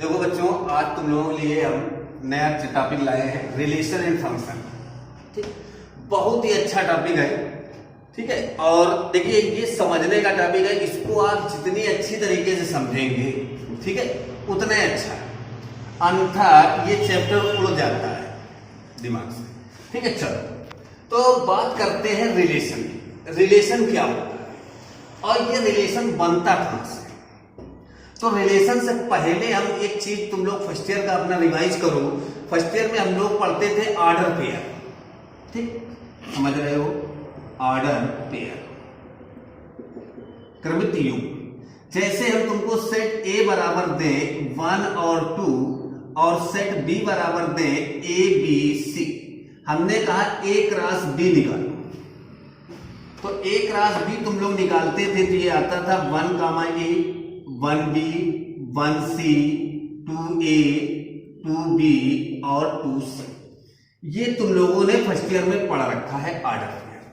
देखो बच्चों, आज तुम लोगों के लिए हम नया टॉपिक लाए हैं, रिलेशन एंड फंक्शन। ठीक, बहुत ही अच्छा टॉपिक है। ठीक है, और देखिए ये समझने का टॉपिक है, इसको आप जितनी अच्छी तरीके से समझेंगे, ठीक है, उतना ही अच्छा है। अन्यथा ये चैप्टर उड़ जाता है दिमाग से। ठीक है, चलो तो बात करते हैं रिलेशन की। रिलेशन क्या होता है और ये रिलेशन बनता कहां से? तो रिलेशन से पहले हम एक चीज, तुम लोग फर्स्ट ईयर का अपना रिवाइज करो। फर्स्ट ईयर में हम लोग पढ़ते थे ऑर्डर पेयर। ठीक, समझ रहे हो? ऑर्डर पेयर, क्रमित युग्म। जैसे हम तुमको सेट ए बराबर दे 1 और 2 और सेट बी बराबर दे ए बी सी, हमने कहा ए क्रॉस बी निकालो। तो ए क्रॉस बी तुम लोग निकालते थे तो ये आता था 1 कामा ए, 1b, 1c, 2a, 2b और 2c। ये तुम लोगों ने फर्स्ट ईयर में पढ़ रखा है ऑर्डर पेयर।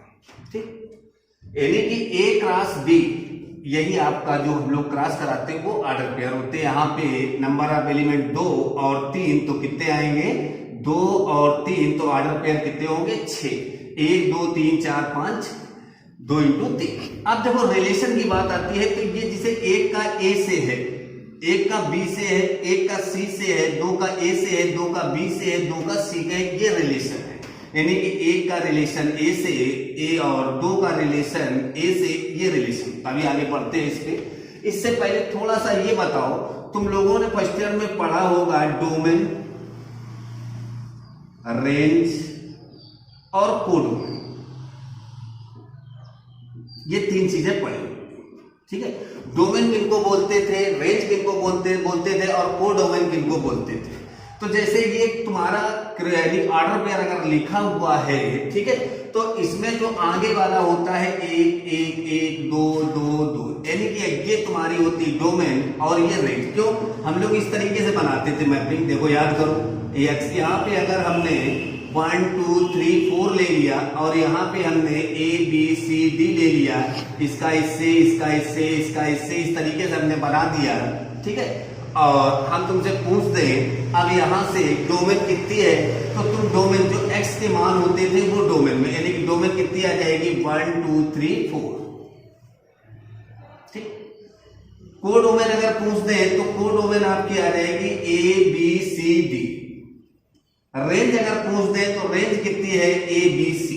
ठीक, यानी कि a क्रॉस b, यही आपका जो हम लोग क्रॉस कराते हैं वो ऑर्डर पेयर होते हैं। यहाँ पे नंबर ऑफ एलिमेंट 2 और 3, तो कितने आएंगे? 2 और 3, तो ऑर्डर पेयर कितने होंगे? 6। 1 2 3 4 5, 2 × 3। अब देखो रिलेशन की बात आती है तो ये जिसे एक का ए से है, एक का बी से है, एक का सी से है, 2 का ए से है, 2 का बी से है, 2 का सी का है, ये रिलेशन है। यानी कि एक का रिलेशन ए से, ए और 2 का रिलेशन ए से, ये रिलेशन। अभी आगे बढ़ते हैं इस पे। इससे पहले थोड़ा सा ये बताओ, तुम लोगों ने फर्स्ट ईयर में पढ़ा होगा डोमेन, रेंज और कोडोमेन। ये 3 चीजें पढ़ी। ठीक है, डोमेन किनको बोलते थे, रेंज किनको बोलते थे और कोडोमेन किनको बोलते थे। तो जैसे ये तुम्हारा ऑर्डर पेयर अगर लिखा हुआ है, ठीक है, तो इसमें जो आगे वाला होता है 1 1 1 2 2 2, यानी कि ये तुम्हारी होती डोमेन और ये रेंज। क्यों हम लोग इस तरीके से बनाते थे मैपिंग? देखो याद करो, यहाँ पे अगर हमने 1 2 3 4 ले लिया और यहाँ पे हमने ए बी सी डी ले लिया, इसका इससे, इसका इससे, इसका इससे, इस तरीके से हमने बना दिया। ठीक है, और हम तुमसे पूछ दें अब यहाँ से डोमेन कितनी है, तो तुम डोमेन जो एक्स के मान होते थे वो डोमेन में, यानी कि डोमेन कितनी आ जाएगी? 1 2 3 4। ठीक, कोडोमेन अगर पूछ दें तो कोडोमेन आपकी आ जाएगी A B C D. Range अगर पूछ दें तो रेंज कितनी है? A B C,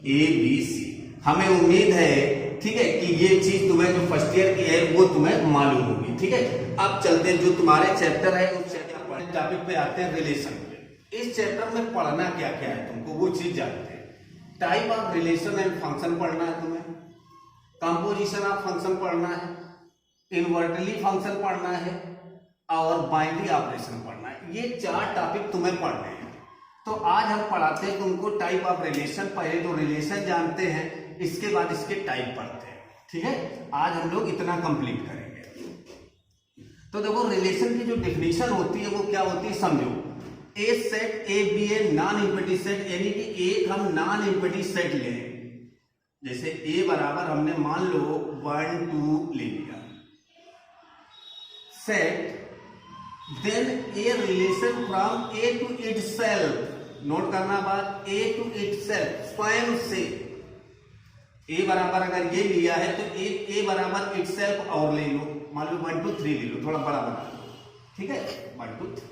A B C. हमें उम्मीद है, ठीक है, कि ये चीज तुम्हें जो फर्स्ट ईयर की है वो तुम्हें मालूम होगी। ठीक है, अब चलते हैं जो तुम्हारे चैप्टर है उस चैप्टर टॉपिक पे आते हैं, रिलेशन पे। इस चैप्टर में पढ़ना क्या क्या है तुमको वो चीज जानते हैं। Type of relation and function पढ़ना है तुम्हें, कंपोजिशन ऑफ फंक्शन पढ़ना है, इनवर्टली फंक्शन पढ़ना है और बाइनरी ऑपरेशन पढ़ना है। ये 4 टॉपिक तुम्हें पढ़ने हैं। तो आज हम पढ़ाते हैं तुमको टाइप ऑफ रिलेशन। पहले तो रिलेशन जानते हैं, इसके बाद इसके टाइप पढ़ते हैं। ठीक है, आज हम लोग इतना कंप्लीट करेंगे। तो देखो रिलेशन की जो डेफिनेशन होती है वो क्या होती है, समझो। A set A B a non empty set, यानी कि एक हम नॉन एम्प्टी सेट लें। जैसे ए बराबर हमने मान लो 1 2 ले लिया, set then A relation from A to itself. Note करना बात, ए टू इटसेल्फ, स्वयं से। ए बराबर अगर ये लिया है तो एक ए बराबर इटसेल्फ और ले लो, मान लो 1 2 3 ले लो, थोड़ा बड़ा बना लो। ठीक है, 1 2 3।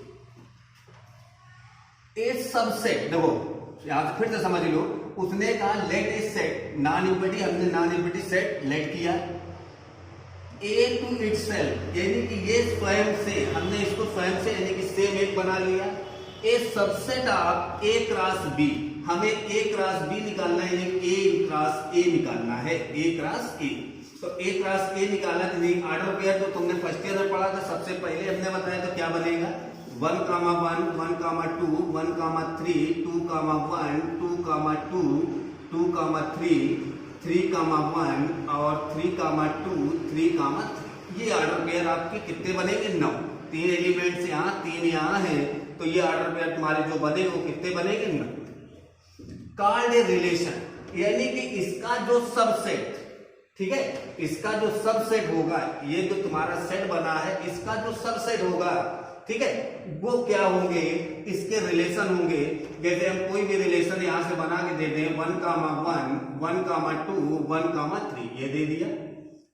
ए सबसेट, देखो यहां से फिर से समझ लो, उसने कहा लेट ए सेट नॉन एम्प्टी, हमने नॉन एम्प्टी सेट लेट किया ए टू इटसेल्फ, यानी कि ये स्वयं से, हमने इसको स्वयं से यानी कि सेम एक बना लिया। A subset of A cross B, हमें ए क्रॉस बी निकालना है, ए क्रॉस ए निकालना है, ए क्रॉस ए। तो ए क्रॉस ए निकालना है, ऑर्डर पेयर तो तुमने फर्स्ट ईयर में पढ़ा था, सबसे पहले हमने बताया तो क्या बनेगा? 1 कामा 1 1 कामा 2 1 कामा 3 2 कामा 1 2 कामा 2 2 कामा 3 3 कामा 1 और 3 कामा 2 3 कामा 3। ये ऑर्डर पेयर आपके कितने बनेंगे? 9। 3 एलिमेंट्स यहाँ, 3 यहाँ है, तो ये ऑर्डर पेयर तुम्हारे जो बने वो कितने बनेंगे? 9। कॉल्ड ए रिलेशन, यानी कि इसका जो सबसेट, ठीक है, इसका जो सबसेट होगा, ये जो तुम्हारा सेट बना है इसका जो सबसेट होगा ठीक है, वो क्या होंगे, इसके रिलेशन होंगे। जैसे हम कोई भी रिलेशन यहां से बना के दे दें 1, 1, 1, 2, 1, 3, ये दे दिया।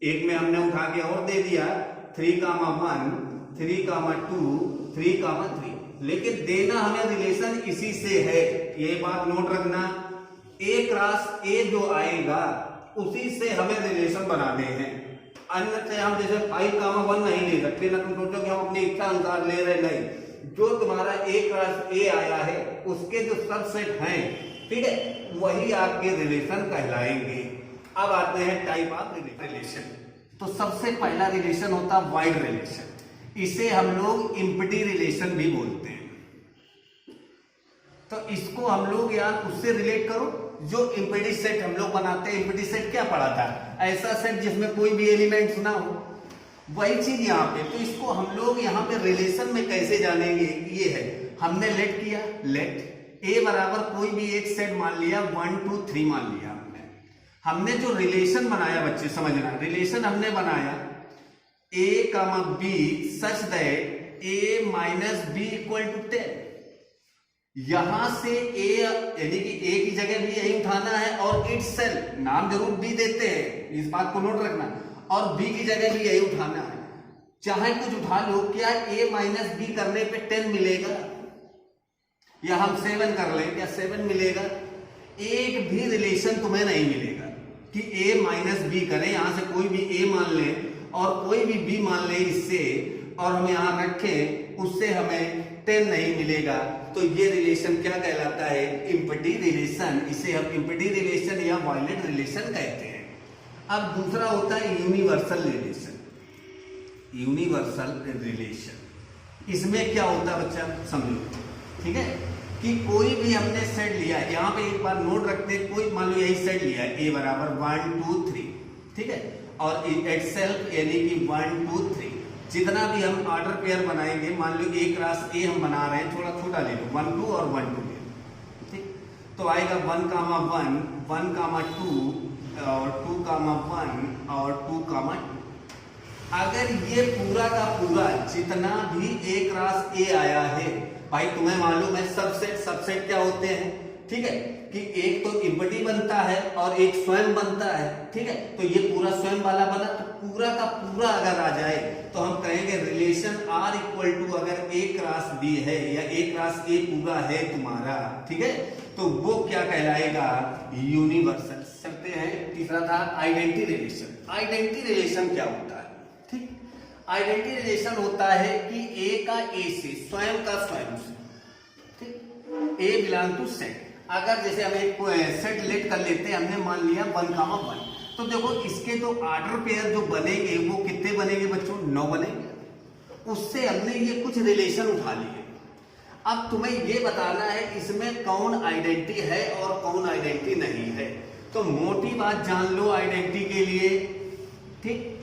एक में हमने उठा के और दे दिया 3, 1, 3, 2, 3, 3, लेकिन देना हमें रिलेशन इसी से है। ये बात नोट रखना, ए क्रॉस ए जो आएगा उसी से हमें रिलेशन बनाने हैं। अन्यथा हम जैसे 5, 1 नहीं ले सकते ना, तुम सोचो कि हम अपनी इच्छा अनुसार ले रहे, नहीं। जो तुम्हारा ए क्रॉस ए आया है उसके जो सबसेट हैं, ठीक है, वही आपके रिलेशन कहलाएंगे। अब आते हैं टाइप ऑफ रिलेशन। तो सबसे पहला रिलेशन होता है वाइड रिलेशन, इसे हम लोग इम्पटी रिलेशन भी बोलते हैं। तो इसको हम लोग यार उससे रिलेट करो जो इम्पीडी सेट हम लोग बनाते हैं। इम्पीडी सेट क्या पढ़ा था, ऐसा सेट जिसमें कोई भी एलिमेंट्स ना हो, वही चीज यहाँ पे। तो इसको हम लोग यहाँ पे रिलेशन में कैसे जानेंगे, ये है, हमने लेट किया, लेट ए बराबर कोई भी एक सेट मान लिया, 1, 2, 3 मान लिया। हमने जो रिलेशन बनाया, बच्चे समझना, रिलेशन हमने बनाया a, b such that a minus b equal to 10। यहां से a यानी कि a की जगह भी यही उठाना है और इट सेल्फ, नाम जरूर b देते हैं, इस बात को नोट रखना, और b की जगह भी यही उठाना है। चाहे कुछ उठा लो, क्या a माइनस b करने पे 10 मिलेगा, या हम 7 कर लें, क्या 7 मिलेगा? एक भी रिलेशन तुम्हें नहीं मिलेगा कि a माइनस बी करें, यहां से कोई भी a मान लें और कोई भी b मान लें इससे, और हम यहां रखें, उससे हमें 10 नहीं मिलेगा। तो ये रिलेशन क्या कहलाता है, इम्पटी रिलेशन। इसे हम इम्पटी रिलेशन या वायलेट रिलेशन कहते हैं। अब दूसरा होता है यूनिवर्सल रिलेशन। यूनिवर्सल रिलेशन, इसमें क्या होता है बच्चा, समझो, ठीक है, कि कोई भी हमने सेट लिया, यहां पे एक बार नोट रखते हैं, कोई मान लो यही सेट लिया है a बराबर 1, 2, 3, ठीक है, और इटसेल्फ यानी कि 1, 2, 3, जितना भी हम ऑर्डर पेयर बनाएंगे, मान लो a क्रॉस a हम बना रहे हैं, थोड़ा छोटा ले लो, 1, 2 और 1, 2 ले लो, ठीक, तो आएगा 1, 1, 1, 2 और 2, 1 और 2, 2। अगर ये पूरा का पूरा जितना भी a क्रॉस a आया है, भाई तुम्हें मालूम है सबसेट क्या होते हैं, ठीक है, कि एक तो इम्पटी बनता है और एक स्वयं बनता है, ठीक है, तो ये पूरा स्वयं वाला बना, तो पूरा का पूरा अगर आ जाए तो हम कहेंगे रिलेशन R इक्वल टू, अगर a क्रॉस b है या a क्रॉस a पूरा है तुम्हारा, ठीक है, तो वो क्या कहलाएगा, यूनिवर्सल। चलते हैं, तीसरा था आइडेंटिटी रिलेशन। आइडेंटिटी रिलेशन क्या होता है, ठीक, आइडेंटिटी रिलेशन होता है कि a का a से, स्वयं का स्वयं से, ठीक, a बिलोंग टू सेट। अगर जैसे हम एक सेट लेट कर लेते हैं, हमने मान लिया 1, 1, तो देखो इसके जो ऑर्डर पेयर जो बनेंगे वो कितने बनेंगे बच्चों, 9 बनेंगे। उससे हमने ये कुछ रिलेशन उठा लिए। अब तुम्हें ये बताना है इसमें कौन आइडेंटिटी है और कौन आइडेंटिटी नहीं है। तो मोटी बात जान लो आइडेंटिटी के लिए, ठीक,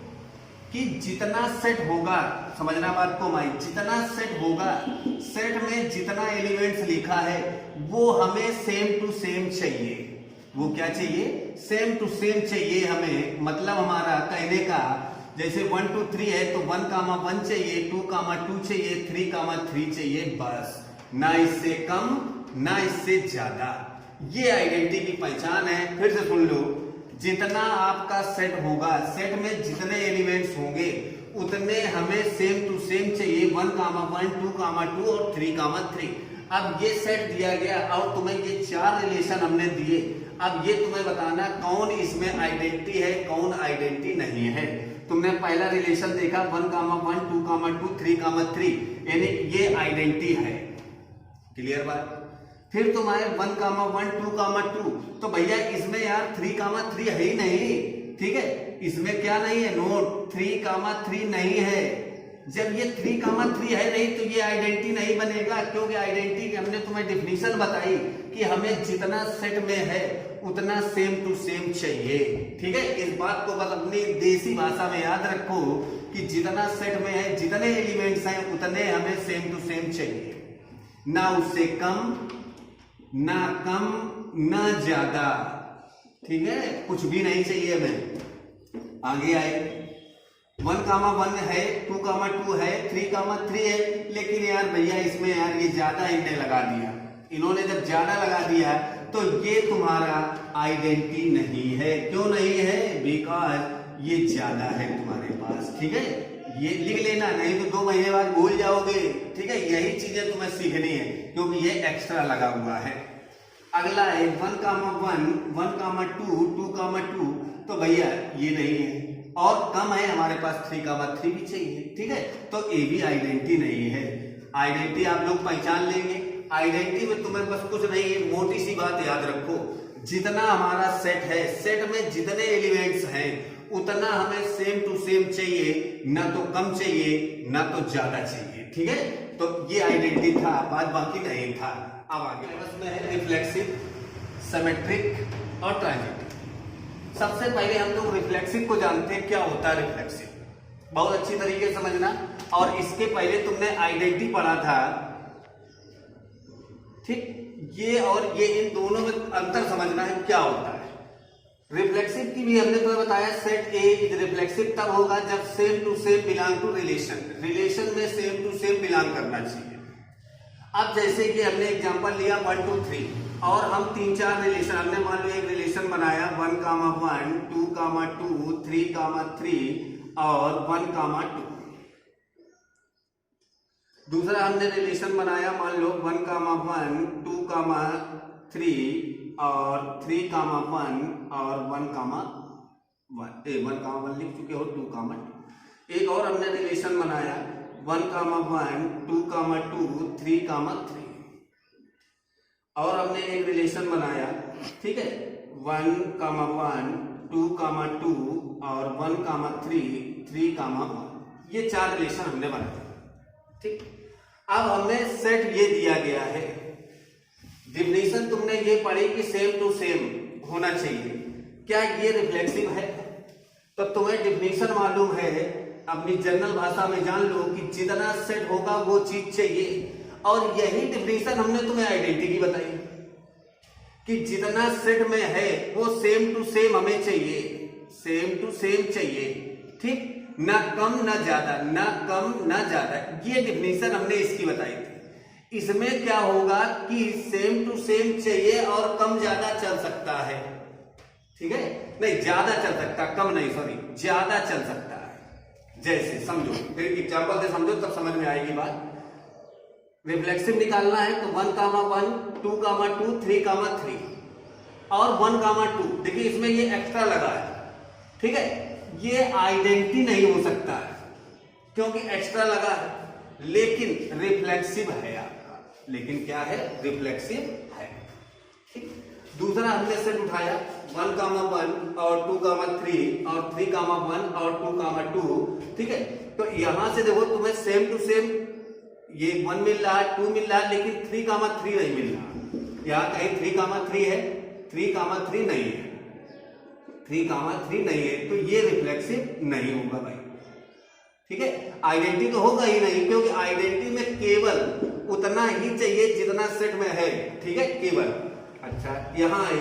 कि जितना सेट होगा, समझना बात को माई, जितना सेट होगा, सेट में जितना एलिमेंट्स लिखा है वो हमें सेम टू सेम चाहिए। वो क्या चाहिए, सेम टू सेम चाहिए हमें। मतलब हमारा कहने का, जैसे 1, 2, 3 है तो 1, 1 चाहिए, 2, 2 चाहिए, 3, 3 चाहिए, बस, ना इससे कम ना इससे ज्यादा। ये आइडेंटिटी की पहचान है। फिर से सुन लो, जितना आपका सेट होगा, सेट में जितने एलिमेंट्स होंगे उतने हमें सेम टू सेम चाहिए, 1, 1, 2, 2 और 3, 3। अब ये सेट दिया गया और तुम्हें ये 4 रिलेशन हमने दिए। अब ये तुम्हें बताना कौन इसमें आइडेंटिटी है, कौन आइडेंटिटी नहीं है। तुमने पहला रिलेशन देखा 1, 1, 2, 2, 3, 3, यानी ये आइडेंटिटी है, क्लियर बात। फिर तुम आए 1, 1, 2, 2, तो भैया इसमें यार 3, 3 है ही नहीं, ठीक है, इसमें क्या नहीं है, नोट 3, 3 नहीं है। जब ये 3, 3 है नहीं तो ये आइडेंटिटी नहीं बनेगा, क्योंकि आइडेंटिटी की हमने तुम्हें डिफिनीशन बताई कि हमें जितना सेट में है उतना सेम टू सेम चाहिए, ठीक है। इस बात को बस अपनी देसी भाषा में याद रखो कि जितना सेट में है, जितने एलिमेंट्स हैं उतने हमें सेम टू सेम चाहिए, ना उससे कम ना ज्यादा, ठीक है, कुछ भी नहीं चाहिए हमें। आगे आए, 1,1 है, 2,2 है, 3,3 है, लेकिन यार भैया इसमें यार ये ज्यादा इनने लगा दिया। इन्होंने जब ज्यादा लगा दिया तो ये तुम्हारा आइडेंटिटी नहीं है। क्यों नहीं है? बिकॉज ये ज्यादा है तुम्हारे पास। ठीक है, ये लिख लेना, नहीं तो 2 महीने बाद भूल जाओगे। ठीक है, यही चीजें तुम्हें सीखनी है क्योंकि ये एक्स्ट्रा लगा हुआ है। अगला है 1,1, 1,2, 2,2, तो भैया ये नहीं है और कम है हमारे पास 3,3 भी चाहिए। ठीक है, तो ए भी आइडेंटिटी नहीं है। आइडेंटिटी आप लोग पहचान लेंगे। आइडेंटिटी में तुम्हें बस कुछ नहीं है, मोटी सी बात याद रखो, जितना हमारा सेट है, सेट में जितने एलिमेंट्स हैं उतना हमें सेम टू सेम चाहिए, ना तो कम चाहिए ना तो ज्यादा चाहिए। ठीक है, तो ये आइडेंटिटी था, बाद बाकी नहीं था। अब आगे इसमें है रिफ्लेक्सिव, सिमेट्रिक और ट्रांजिटिव। सबसे पहले हम लोग रिफ्लेक्सिव को जानते हैं। क्या होता है रिफ्लेक्सिव? बहुत अच्छी तरीके से समझना। और इसके पहले तुमने आइडेंटिटी पढ़ा था। ठीक, ये और ये इन दोनों में अंतर समझना है क्या होता है। रिफ्लेक्सिव की भी हमने तुम्हें बताया, सेट ए इज रिफ्लेक्सिव तब होगा जब same to same belong to relation, relation में सेम टू सेम बिलोंग करना चाहिए। अब जैसे कि हमने एग्जांपल लिया 1, 2, 3 और हम 3-4 रिलेशन, हमने मान लो एक रिलेशन बनाया 1,1, 2,2, 3,3 और 1,2। दूसरा हमने रिलेशन बनाया मान लो 1,1, 2,3 और 3,1 और 1,1 लिख चुके हो, 2,2। एक और हमने रिलेशन बनाया 1,1, 2,2, 3,3 और हमने एक रिलेशन बनाया, ठीक है, 1,1, 2,2 और 1,3, 3,1। ये 4 रिलेशन हमने बनाए। ठीक, अब हमें सेट ये दिया गया है। डिफिनेशन तुमने ये पढ़ी कि सेम टू सेम होना चाहिए। क्या ये रिफ्लेक्सिव है? तो तुम्हें डिफिनेशन मालूम है, अपनी जनरल भाषा में जान लो कि जितना सेट होगा वो चीज चाहिए। और यही डिफिनेशन हमने तुम्हें आइडेंटिटी की बताई कि जितना सेट में है वो सेम टू सेम हमें चाहिए, सेम टू सेम चाहिए। ठीक, ना कम ना ज्यादा, ना कम ना ज्यादा। ये डिफिनेशन हमने इसकी बताई थी। इसमें क्या होगा कि सेम टू सेम चाहिए और कम ज्यादा चल सकता है। ठीक है, नहीं ज्यादा चल सकता, कम नहीं, सॉरी, ज्यादा चल सकता है। जैसे समझो, फिर एग्जांपल से समझो तब समझ में आएगी बात। रिफ्लेक्सिव निकालना है तो 1,1, 2,2, 3,3 और 1,2। देखिए इसमें ये एक्स्ट्रा लगा है। ठीक है, ये आइडेंटिटी नहीं हो सकता है क्योंकि एक्स्ट्रा लगा है, लेकिन रिफ्लेक्सिव है आपका। लेकिन क्या है? रिफ्लेक्सिव है। ठीक, दूसरा हमने सेट उठाया 1,1 और 2,3 और 3,1 और 2,2। ठीक है, तो यहां से देखो तुम्हें सेम टू सेम ये 1 मिल रहा है, 2 मिल रहा है, लेकिन 3,3 नहीं मिल रहा। यहां कहीं 3,3 है, 3,3 नहीं है, 3,3 नहीं है, तो ये रिफ्लेक्सिव नहीं होगा भाई। ठीक है, आइडेंटिटी तो होगा ही नहीं क्योंकि आइडेंटिटी में केवल उतना ही चाहिए जितना सेट में है। ठीक है, केवल। अच्छा, यहां है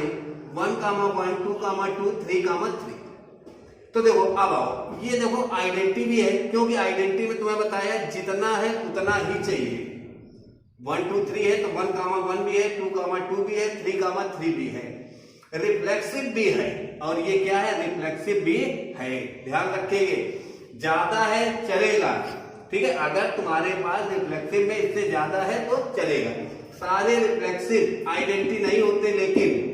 1,1, 2,2, 3,3। तो देखो अब आओ, ये देखो आइडेंटिटी भी है क्योंकि आइडेंटिटी में तुम्हें बताया जितना है उतना ही चाहिए। 1, 2, 3 है तो 1,1 भी है, 2,2 भी है, 3,3 भी है। रिफ्लेक्सिव भी है और ये क्या है? रिफ्लेक्सिव भी है। ध्यान रखेंगे, ज्यादा है चलेगा। ठीक है, अगर तुम्हारे पास रिफ्लेक्सिव में इससे ज्यादा है तो चलेगा। सारे रिफ्लेक्सिव आइडेंटिटी नहीं होते, लेकिन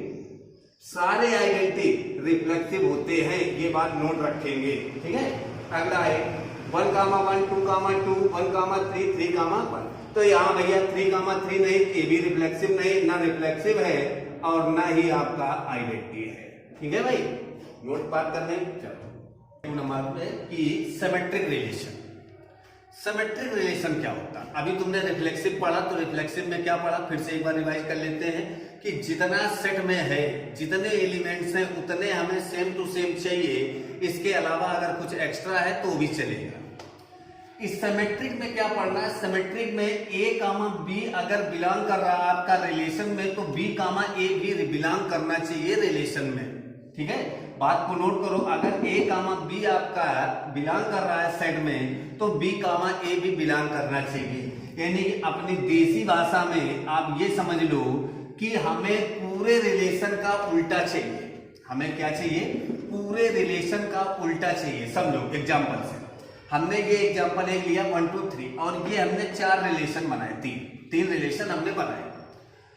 सारे आइडेंटिटी रिफ्लेक्सिव होते हैं, ये बात नोट रखेंगे। ठीक है, अगला है 1,1, 2,2, 1,3, 3,1। तो यहाँ भैया 3,3 नहीं, ये भी रिफ्लेक्सिव नहीं, ना रिफ्लेक्सिव है और ना ही आपका आइडेंटिटी है। ठीक है भाई, नोट बात करने। चलो नंबर पे कि सिमेट्रिक रिलेशन। सिमेट्रिक रिलेशन क्या होता है? अभी तुमने रिफ्लेक्सिव पढ़ा, तो रिफ्लेक्सिव में क्या पढ़ा फिर से एक बार रिवाइज कर लेते हैं कि जितना सेट में है, जितने एलिमेंट्स हैं उतने हमें सेम टू सेम चाहिए। इसके अलावा अगर कुछ एक्स्ट्रा है तो भी चलेगा। इस सिमेट्रिक में क्या पढ़ना है? सिमेट्रिक में ए कामा बी अगर बिलोंग कर रहा है आपका रिलेशन में, तो बी कामा ए भी बिलोंग करना चाहिए रिलेशन में। ठीक है, बात को नोट करो, अगर ए कामा बी आपका बिलोंग कर रहा है सेट में, तो बी कामा ए भी बिलोंग करना चाहिए। यानी कि अपनी देसी भाषा में आप ये समझ लो कि हमें पूरे रिलेशन का उल्टा चाहिए। हमें क्या चाहिए? पूरे रिलेशन का उल्टा चाहिए। समझो एग्जांपल से, हमने ये एग्जांपल एक लिया 1 2 3 और ये हमने 4 रिलेशन बनाए, तीन रिलेशन हमने बनाए।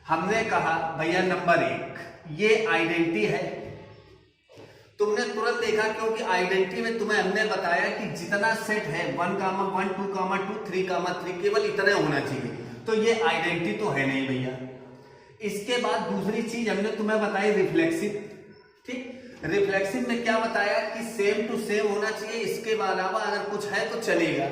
हमने कहा भैया नंबर 1 ये आइडेंटिटी है। तुमने तुरंत देखा क्योंकि आइडेंटिटी में तुम्हें हमने बताया कि जितना सेट है 1 कामा 1 2 कामा 2 3 कामा 3 केवल इतना होना चाहिए, तो ये आइडेंटिटी तो है नहीं भैया। इसके बाद दूसरी चीज हमने तुम्हें बताई रिफ्लेक्सिव। ठीक, रिफ्लेक्सिव में क्या बताया कि सेम टू सेम होना चाहिए, इसके अलावा अगर कुछ है तो चलेगा।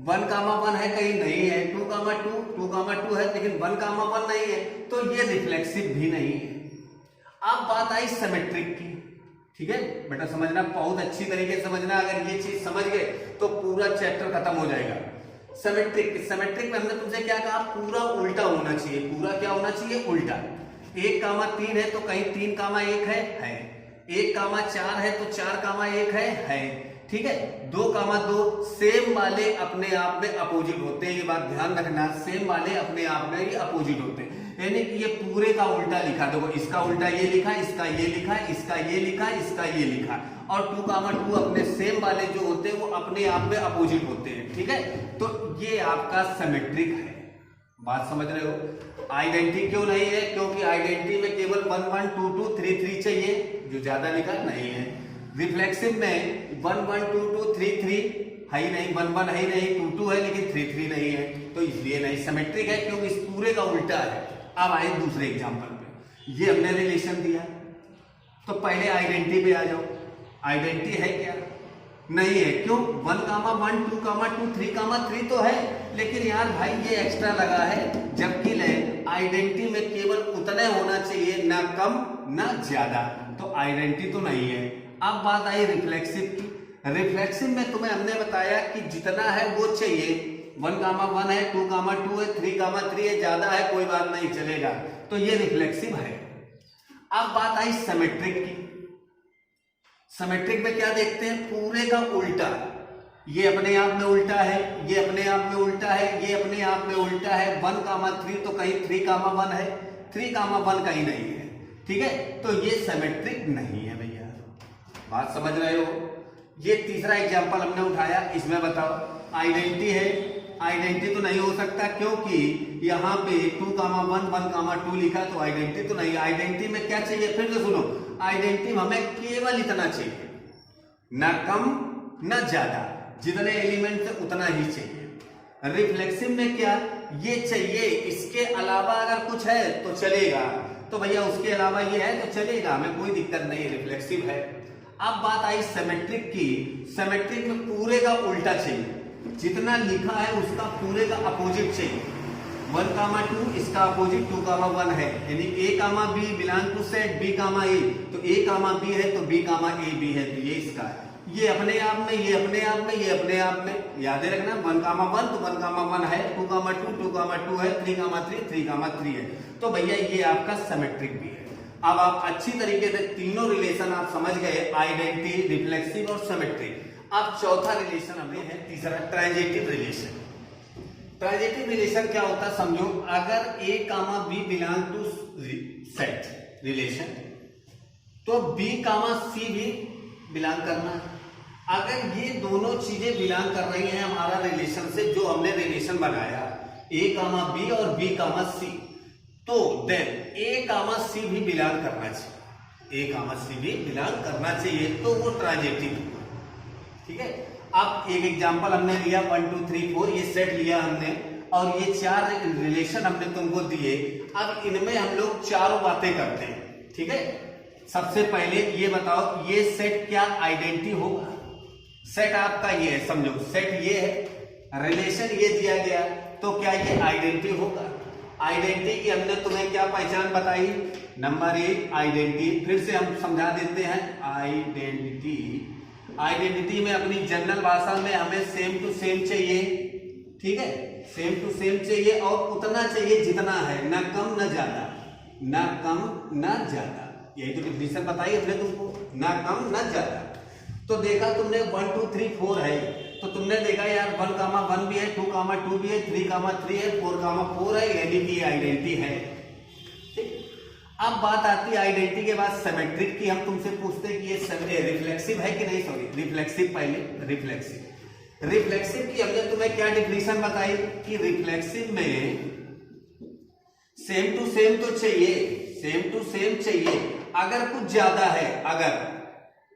1 कामा 1 है कहीं नहीं है, 2 कामा 2 है लेकिन 1 कामा 1 नहीं है, तो ये रिफ्लेक्सिव भी नहीं है। अब बात आई सिमेट्रिक की। ठीक है बेटा, समझना बहुत अच्छी तरीके से समझना। अगर ये चीज समझ गए तो पूरा चैप्टर खत्म हो जाएगा। सिमेट्रिक में हमने तुमसे क्या कहा? पूरा उल्टा होना चाहिए। पूरा क्या होना चाहिए? उल्टा। 1 कामा 3 है तो कहीं 3 कामा 1 है 1 कामा 4 है तो 4 कामा 1 है। ठीक है, 2 कामा 2 सेम वाले अपने आप में अपोजिट होते हैं। ये बात ध्यान रखना, सेम वाले अपने आप में ही अपोजिट होते हैं। यानी कि ये पूरे का उल्टा लिखा, देखो इसका उल्टा ये लिखा, इसका ये लिखा, इसका ये लिखा, इसका ये लिखा, और 2 कामा 2 अपने सेम वाले जो होते हैं वो अपने आप में अपोजिट होते हैं। ठीक है, तो ये आपका सिमेट्रिक है। बात समझ रहे हो? आइडेंटिटी क्यों नहीं है? क्योंकि आइडेंटिटी में केवल 1 1 2 2 3 3 चाहिए, जो ज्यादा लिखा नहीं है। रिफ्लेक्सिव में 1 1 2 2 3 3 है ही नहीं, 1 1 है ही नहीं, 2 2 है लेकिन 3 3 नहीं है, तो इसलिए नहीं सिमेट्रिक है, क्योंकि इस पूरे का उल्टा है। अब आए दूसरे एग्जांपल पे, ये हमने रिलेशन दिया, तो पहले आइडेंटिटी पे आ जाओ। आइडेंटिटी है क्या? नहीं है। क्यों? 1 कामा 1 2 कामा 2 3 कामा 3 तो है, लेकिन यार भाई ये एक्स्ट्रा लगा है, जबकि आइडेंटिटी में केवल उतना होना चाहिए, ना कम ना ज्यादा, तो आइडेंटिटी तो नहीं है। अब बात आई रिफ्लेक्सिव की। रिफ्लेक्सिव में तुम्हें हमने बताया कि जितना है वो चाहिए। 1 कामा 1 है, 2 कामा 2 है, 3 कामा 3 है, ज्यादा है कोई बात नहीं चलेगा, तो ये रिफ्लेक्सिव है। अब बात आई सिमेट्रिक की। सिमेट्रिक में क्या देखते हैं? पूरे का उल्टा। ये अपने आप में उल्टा है, ये अपने आप में उल्टा है, ये अपने आप में उल्टा है। 1 कामा 3 तो कहीं 3 कामा 1 है, 3 कामा 1 कहीं नहीं है। ठीक है, तो ये सिमेट्रिक नहीं है भैया। बात समझ रहे हो? ये तीसरा एग्जांपल हमने उठाया, इसमें बताओ आइडेंटिटी है। आइडेंटिटी तो नहीं हो सकता, क्योंकि यहाँ पे 2 कामा 1 1 कामा 2 लिखा, तो आइडेंटिटी तो नहीं। आइडेंटिटी में क्या चाहिए? फिर से सुनो, आइडेंटिटी में हमें केवल इतना चाहिए, ना कम ना ज्यादा, जितने एलिमेंट है उतना ही चाहिए। रिफ्लेक्सिव में क्या? ये चाहिए, इसके अलावा अगर कुछ है तो चलेगा, तो भैया उसके अलावा ये है तो चलेगा, हमें कोई दिक्कत नहीं, रिफ्लेक्सिव है। अब बात आई सिमेट्रिक की। सिमेट्रिक में पूरे का उल्टा चाहिए, जितना लिखा है उसका पूरे का अपोजिट चाहिए। 1 कामा 2 इसका अपोजिट 2 कामा 1 है, यानी A comma B belong to set B comma A, तो A कामा B है तो B कामा A भी है, तो ये इसका है। ये अपने आप में, ये अपने आप में, ये अपने आप में, याद रखना 1 कामा 1 तो 1 कामा 1 है, 2 कामा 2 कामा 2 है, 3 कामा 3 कामा 3 है, तो भैया ये आपका सिमेट्रिक भी है। अब आप अच्छी तरीके से तीनों रिलेशन आप समझ गए, आइडेंटिटी, रिफ्लेक्सिव और सिमेट्रिक। अब चौथा रिलेशन हमें है तीसरा, ट्रांजिटिव रिलेशन। ट्रांजिटिव रिलेशन क्या होता है समझो, अगर A comma B belong to set relation, तो B कामा C भी बिलोंग करना है। अगर ये दोनों चीजें बिलोंग कर रही हैं हमारा रिलेशन से, जो हमने रिलेशन बनाया A कामा B और B कामा C, तो देन A कामा C भी बिलोंग करना चाहिए। A कामा C भी बिलोंग करना चाहिए, तो वो ट्रांजिटिव। ठीक है, अब एक एग्जांपल हमने लिया 1 2 3 4, ये सेट लिया हमने, और ये 4 रिलेशन हमने तुमको दिए। अब इनमें हम लोग चारों बातें करते हैं। ठीक है, सबसे पहले ये बताओ, ये सेट क्या आइडेंटिटी होगा? सेट आपका ये है, समझो सेट ये है, रिलेशन ये दिया गया, तो क्या ये आइडेंटिटी होगा? आइडेंटिटी की हमने तुम्हें क्या पहचान बताई? नंबर 1 आइडेंटिटी, फिर से हम समझा देते हैं। आइडेंटिटी में अपनी जनरल भाषा में हमें सेम टू सेम चाहिए। ठीक है, सेम टू सेम चाहिए और उतना चाहिए जितना है, ना कम ना ज्यादा, ना कम ना ज्यादा। यही तो डिफिनेशन बताई हमने तुमको, ना कम ना ज्यादा। तो देखा तुमने 1 2 3 4 है, तो तुमने देखा यार 1, 1 भी है, 2, 2 भी है, 3, 3 है, 4, 4 है, यानी कि आइडेंटिटी है। अब बात आती है आइडेंटिटी के बाद सिमेट्रिक की। हम तुमसे पूछते हैं कि ये रिफ्लेक्सिव है कि नहीं, सॉरी रिफ्लेक्सिव, पहले रिफ्लेक्सिव की हमने तुम्हें क्या डिफिनीशन बताई कि रिफ्लेक्सिव में सेम टू सेम तो चाहिए, सेम टू सेम चाहिए, अगर कुछ ज्यादा है, अगर,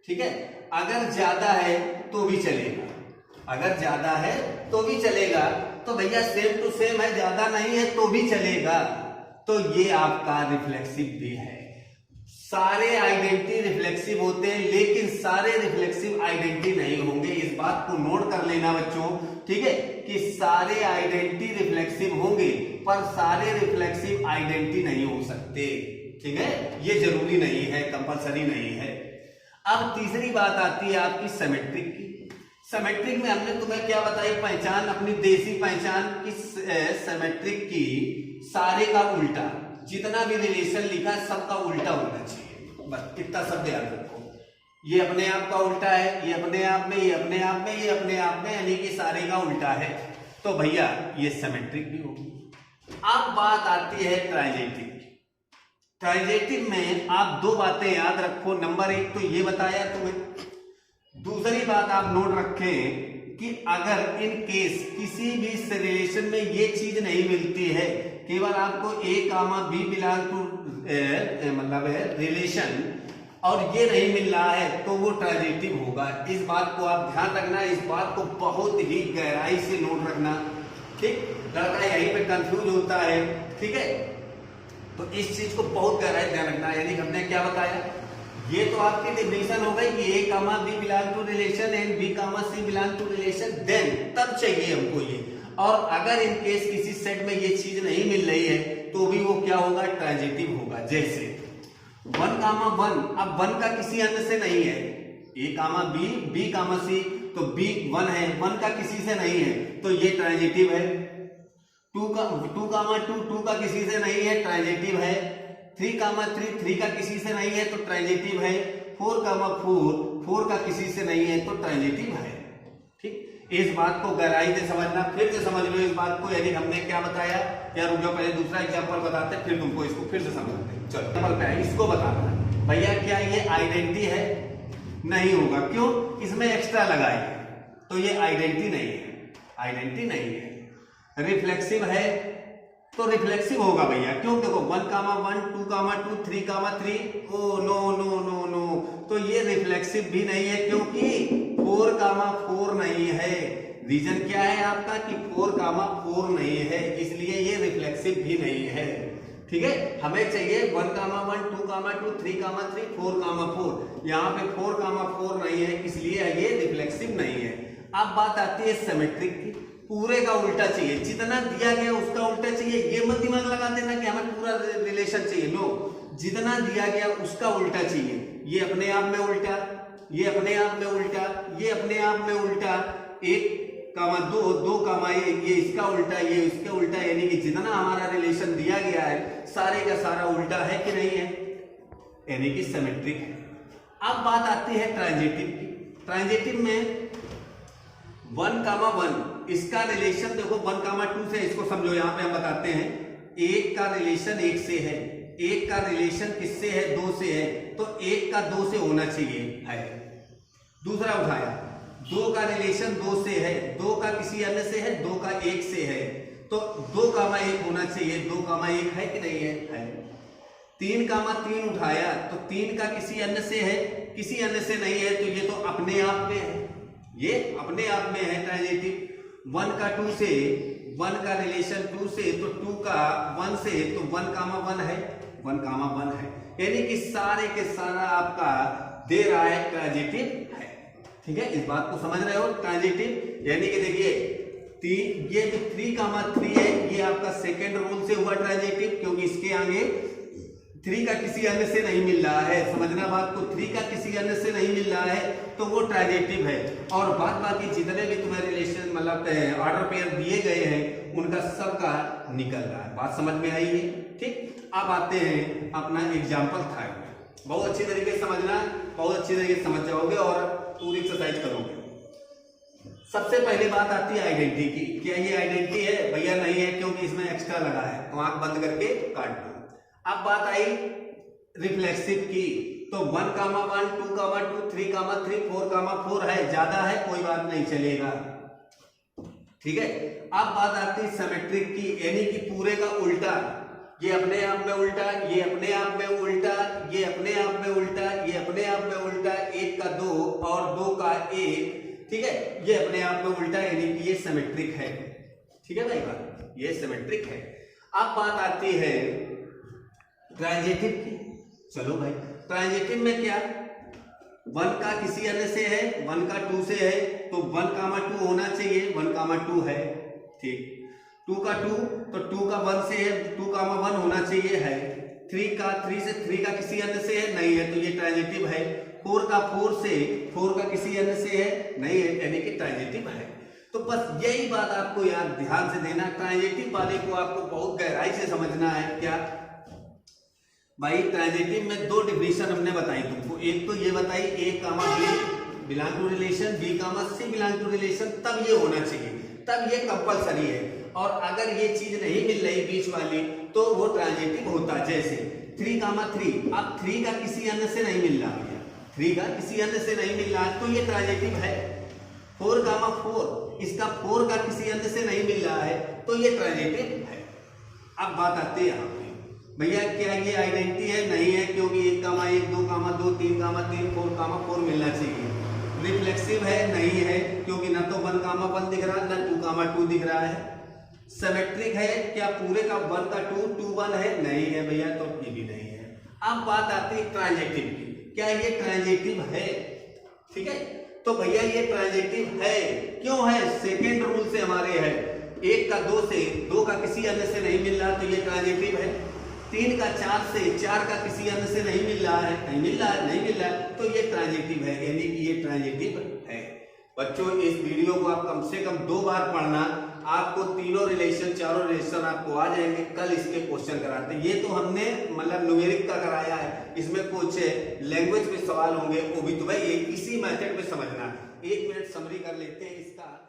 ठीक है, अगर ज्यादा है तो भी चलेगा, अगर ज्यादा है तो भी चलेगा। तो भैया सेम टू सेम है, ज्यादा नहीं है तो भी चलेगा, तो ये आपका रिफ्लेक्सिव भी है। सारे आइडेंटिटी रिफ्लेक्सिव होते हैं, लेकिन सारे रिफ्लेक्सिव आइडेंटिटी नहीं होंगे। इस बात को नोट कर लेना बच्चों, ठीक है, कि सारे आइडेंटिटी रिफ्लेक्सिव होंगे पर सारे रिफ्लेक्सिव आइडेंटिटी नहीं हो सकते, ठीक है, ये जरूरी नहीं है, कंपलसरी नहीं है। अब तीसरी बात आती है आपकी सिमेट्रिक की। सिमेट्रिक में हमने तुम्हें क्या बताई पहचान, अपनी देसी पहचान की सिमेट्रिक की सारे का उल्टा, जितना भी रिलेशन लिखा सबका उल्टा होना चाहिए, बस इतना सब ध्यान रखो। ये अपने आप का उल्टा है, ये अपने आप में, ये अपने आप में, ये अपने आप में, यानी कि सारे का उल्टा है, तो भैया ये सिमेट्रिक भी होगी। अब बात आती है ट्रांजिटिव। ट्रांजिटिव में आप दो बातें याद रखो। नंबर एक तो ये बताया तुम्हें, दूसरी बात आप नोट रखें कि अगर इन केस किसी भी रिलेशन में ये चीज नहीं मिलती है, केवल आपको A, B बिलोंग टू मतलब रिलेशन और ये नहीं मिल रहा है, तो वो ट्रांजिटिव होगा। इस बात को आप ध्यान रखना, इस बात को बहुत ही गहराई से नोट रखना, ठीक। लड़का यहीं पे कंफ्यूज होता है, ठीक है, तो इस चीज को बहुत गहराई ध्यान रखना। यानी हमने क्या बताया, ये तो आपकी डिफिनेशन हो गई कि A, B belong to relation and B, C belong to relation, then तब चाहिए हमको ये। और अगर इन केस किसी सेट में ये चीज नहीं मिल रही है तो भी वो क्या होगा, ट्रांजिटिव होगा। जैसे 1, 1, अब 1 का किसी अन्य से नहीं है, A, B, C, तो B 1 है, 1 का किसी से नहीं है तो ये ट्रांजिटिव है। 2, 2 का किसी से नहीं है, ट्रांजिटिव है। 3, 3 का किसी से नहीं है तो ट्रांजिटिव है। 4, 4 का किसी से नहीं है तो ट्रांजिटिव है, ठीक। इस बात को गहराई से समझना, फिर से समझ लो इस बात को। यानी हमने क्या बताया, या रुक जाओ पहले दूसरा एग्जांपल बताते हैं, फिर तुमको इसको फिर से समझते हैं। चलो एग्जांपल पे इसको बताना, भैया क्या ये आइडेंटिटी है, नहीं होगा, क्यों, इसमें एक्स्ट्रा लगाई है तो ये आइडेंटिटी नहीं है, आइडेंटिटी नहीं है। रिफ्लेक्सिव है तो रिफ्लेक्सिव होगा भैया, क्यों, देखो 1, 1, 2, 2, 3, 3, oh no no no no, तो ये रिफ्लेक्सिव भी नहीं है क्योंकि 4, 4 नहीं है। रीजन क्या है आपका कि 4, 4 नहीं है, इसलिए ये रिफ्लेक्सिव भी नहीं है, ठीक है। हमें चाहिए 1, 1, 2, 2, 3, 3, 4, 4, यहाँ पे 4, 4 नहीं है, इसलिए ये रिफ्लेक्सिव नहीं है। अब बात आती है सिमेट्रिक की। पूरे का उल्टा चाहिए, जितना दिया गया उसका उल्टा चाहिए। ये मत दिमाग लगा देना कि हमें पूरा रिलेशन चाहिए, नो, जितना दिया गया उसका उल्टा चाहिए। ये अपने आप में उल्टा, ये अपने आप में उल्टा, ये अपने आप में उल्टा, 1, 2, 2, 1, ये इसका उल्टा, ये इसका उल्टा, यानी कि जितना हमारा रिलेशन दिया गया है सारे का सारा उल्टा है कि नहीं है, यानी कि सिमेट्रिक है। अब बात आती है ट्रांजिटिव की। ट्रांजिटिव में 1, 1 इसका रिलेशन देखो 1, 2 से, इसको समझो, यहां पे हम बताते हैं 1 का रिलेशन 1 से है, 1 का रिलेशन किससे है, 2 से है, तो 1 का 2 से होना चाहिए, है। दूसरा उठाया 2 का रिलेशन 2 से है, 2 का किसी अन्य से है, 2 का 1 से है, तो 2, 1 होना चाहिए, 2, 1 है कि नहीं है। 3, 3 उठाया तो 3 का किसी अन्य से है, किसी अन्य से नहीं है, तो ये तो अपने आप में है, ये अपने आप में है ट्रांजिटिव। 1 का 2 से, 1 का रिलेशन 2 से, तो 2 का 1 से, तो 1, 1 है, 1, 1 है, यानी कि सारे के सारा आपका दे रहा है ट्रांजिटिव है, ठीक है। इस बात को समझ रहे हो, ट्रांजिटिव यानी कि देखिए ये जो 3, 3 है, ये आपका सेकेंड रूल से हुआ ट्रांजिटिव, क्योंकि इसके आगे 3 का किसी अन्य से नहीं मिल रहा है, समझना बात को, 3 का किसी अन्य से नहीं मिल रहा है तो वो ट्रांजिटिव है। और बाद बाकी जितने भी तुम्हें रिलेशन मतलब ऑर्डर पेयर दिए गए हैं उनका सबका निकल रहा है। बात समझ में आई है, ठीक। अब आते हैं अपना एग्जाम्पल थर्ड। बहुत अच्छी तरीके से समझना, बहुत अच्छी तरीके से समझ जाओगे और पूरी एक्सरसाइज करोगे। सबसे पहले बात आती है आइडेंटिटी की। क्या ये आइडेंटिटी है? भैया नहीं है, क्योंकि इसमें एक्स्ट्रा लगा है, तो आंख बंद करके काटना। अब बात आई रिफ्लेक्सिव की, तो 1, 1, 2, 2, 3, 3, 4, 4 है, ज्यादा है कोई बात नहीं, चलेगा। ठीक है। अब बात आती है सिमेट्रिक की, यानी कि पूरे का उल्टा, ये अपने आप में उल्टा, ये अपने आप में उल्टा, ये अपने आप में उल्टा, ये अपने आप में उल्टा, 1 का 2 और 2 का 1, ठीक है, ये अपने आप में उल्टा, यानी कि ये सिमेट्रिक है। ठीक है भाई बात, ये सिमेट्रिक है। अब बात आती है ट्रांजिटिव की। चलो भाई, ट्रांजिटिव में क्या, 1 का किसी अन्य से है, 1 का 2 से है, तो 1, 2 होना चाहिए, 1, 2 है। ठीक, 2 का 2, तो 2 का 1 से है, 2, 1 होना चाहिए है। 3 का 3 से, 3 का किसी अन्य से है, नहीं है, तो ये ट्रांजिटिव है। 4 का 4 से, 4 का किसी अन्य से है, नहीं है, यानी कि ट्रांजिटिव है। तो बस यही बात आपको यार ध्यान से देना, ट्रांजिटिव वाले को आपको बहुत गहराई से समझना है। क्या भाई, ट्रांजिटिव में 2 डिफिनेशन हमने बताई तुमको। एक तो ये बताई A, B belong to relation, B, C belong to relation, तब ये होना चाहिए, तब ये कंपलसरी है। और अगर ये चीज नहीं मिल रही बीच वाली, तो वो ट्रांजिटिव होता। जैसे 3, 3, अब 3 का किसी अन्य से नहीं मिल रहा है, 3 का किसी अन्य से नहीं मिल रहा, तो ये ट्रांजिटिव है। 4, 4, इसका 4 का किसी अन्य से नहीं मिल रहा है, तो ये ट्रांजिटिव है। अब बात आती है यहाँ पे, भैया क्या ये आइडेंटिटी है? नहीं है, क्योंकि 1, 1, 2, 2, 3, 3, 4, 4 मिलना चाहिए। रिफ्लेक्सिव है? नहीं है, क्योंकि ना तो 1, 1 दिख रहा है, ना 2, 2 दिख रहा है। सिमेट्रिक है? क्या पूरे का 1 का 2, 2, 1 है? नहीं है भैया, तो ये भी नहीं है। अब बात आती है ट्रांजिटिव की, क्या ये ट्रांजिटिव है? ठीक है, तो भैया ये ट्रांजिटिव है। क्यों है? सेकेंड रूल से हमारे है, 1 का 2 से, 2 का किसी अन्य से नहीं मिल रहा, तो ये ट्रांजिटिव है। 3 का 4 से, 4 का किसी अन्य से नहीं मिल रहा है, नहीं मिल रहा है, नहीं मिल रहा है, तो ये ट्रांजिटिव है, यानी कि ये ट्रांजिटिव है। बच्चों, इस वीडियो को आप कम से कम 2 बार पढ़ना, आपको तीनों रिलेशन, चारों रिलेशन आपको आ जाएंगे। कल इसके क्वेश्चन कराते हैं। ये तो हमने मतलब न्यूमेरिक का कराया है, इसमें कुछ लैंग्वेज पे सवाल होंगे, वो भी तो भाई इसी मेथड पे समझना। 1 मिनट समरी कर लेते हैं इसका।